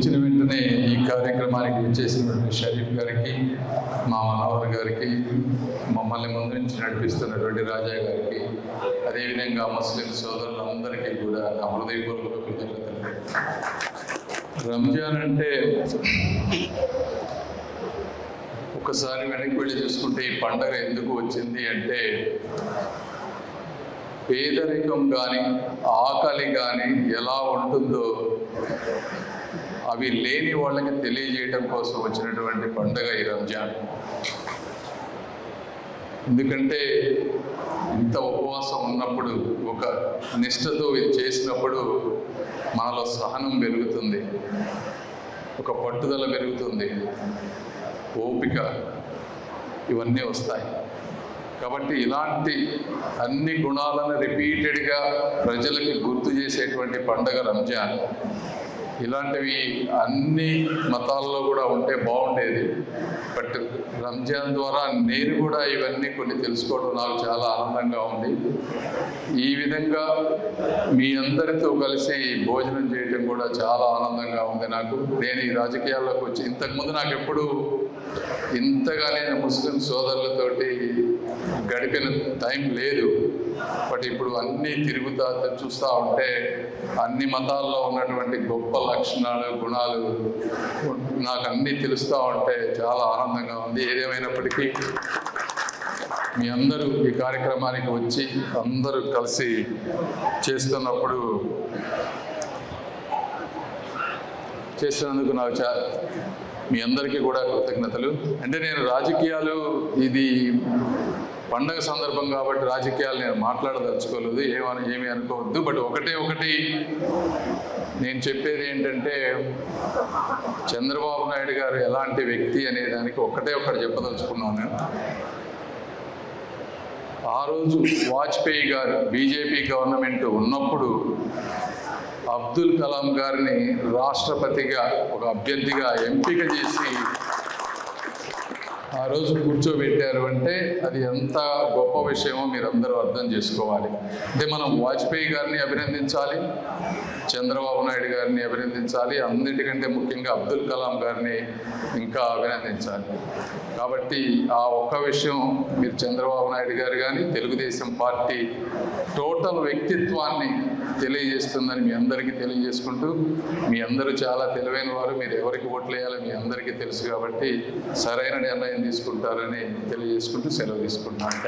వచ్చిన వెంటనే ఈ కార్యక్రమానికి వచ్చేసినటువంటి షరీఫ్ గారికి, మా మనోహర్ గారికి, మమ్మల్ని ముందు నుంచి నడిపిస్తున్నటువంటి రాజా గారికి, అదేవిధంగా ముస్లిం సోదరులందరికీ కూడా నా హృదయపూర్వక కృతజ్ఞతలు. రంజాన్ అంటే ఒకసారి వెనక్కి వెళ్ళి చూసుకుంటే ఈ పండగ ఎందుకు వచ్చింది అంటే, పేదరికం కానీ ఆకలి కానీ ఎలా ఉంటుందో అవి లేని వాళ్ళకి తెలియజేయడం కోసం వచ్చినటువంటి పండుగ ఈ రంజాన్. ఎందుకంటే ఇంత ఉపవాసం ఉన్నప్పుడు, ఒక నిష్ఠతో ఇది చేసినప్పుడు మనలో సహనం పెరుగుతుంది, ఒక పట్టుదల పెరుగుతుంది, ఓపిక, ఇవన్నీ వస్తాయి. కాబట్టి ఇలాంటి అన్ని గుణాలను రిపీటెడ్గా ప్రజలకి గుర్తు చేసేటువంటి పండుగ రంజాన్. ఇలాంటివి అన్ని మతాల్లో కూడా ఉంటే బాగుండేది. బట్ రంజాన్ ద్వారా నేను కూడా ఇవన్నీ కొన్ని తెలుసుకోవడం నాకు చాలా ఆనందంగా ఉంది. ఈ విధంగా మీ అందరితో కలిసి భోజనం చేయడం కూడా చాలా ఆనందంగా ఉంది నాకు. నేను ఈ రాజకీయాల్లోకి వచ్చి ఇంతకుముందు నాకు ఎప్పుడు ఇంతగా నేను ముస్లిం సోదరులతోటి గడిపిన టైం లేదు. బట్ ఇప్పుడు అన్నీ చూస్తూ ఉంటే అన్ని మతాల్లో ఉన్నటువంటి గొప్ప లక్షణాలు, గుణాలు నాకు అన్నీ తెలుస్తూ ఉంటే చాలా ఆనందంగా ఉంది. ఏదేమైనప్పటికీ మీ అందరూ ఈ కార్యక్రమానికి వచ్చి అందరూ కలిసి చేస్తున్నందుకు నాకు మీ అందరికీ కూడా కృతజ్ఞతలు. అంటే నేను రాజకీయాలు, ఇది పండగ సందర్భం కాబట్టి రాజకీయాలు నేను మాట్లాడదలుచుకోలేదు, ఏమీ అనుకోవద్దు. బట్ ఒకటి నేను చెప్పేది ఏంటంటే, చంద్రబాబు నాయుడు గారు ఎలాంటి వ్యక్తి అనే దానికి ఒకటి చెప్పదలుచుకున్నాను. ఆ రోజు వాజ్పేయి గారు బీజేపీ గవర్నమెంట్ ఉన్నప్పుడు అబ్దుల్ కలాం గారిని రాష్ట్రపతిగా ఒక అభ్యర్థిగా ఎంపిక చేసి ఆ రోజు కూర్చోబెట్టారు. అంటే అది ఎంత గొప్ప విషయమో మీరందరూ అర్థం చేసుకోవాలి. అంటే మనం వాజ్పేయి గారిని అభినందించాలి, చంద్రబాబు నాయుడు గారిని అభినందించాలి, అన్నిటికంటే ముఖ్యంగా అబ్దుల్ కలాం గారిని ఇంకా అభినందించాలి. కాబట్టి ఆ ఒక్క విషయం మీరు చంద్రబాబు నాయుడు గారు కానీ తెలుగుదేశం పార్టీ టోటల్ వ్యక్తిత్వాన్ని తెలియజేస్తుందని మీ అందరికీ తెలియజేసుకుంటూ, మీ అందరూ చాలా తెలివైన వారు, మీరు ఎవరికి ఓట్లు వేయాలో మీ అందరికీ తెలుసు కాబట్టి సరైన నిర్ణయం తీసుకుంటారని తెలియజేసుకుంటూ సెలవు తీసుకుంటున్నాను.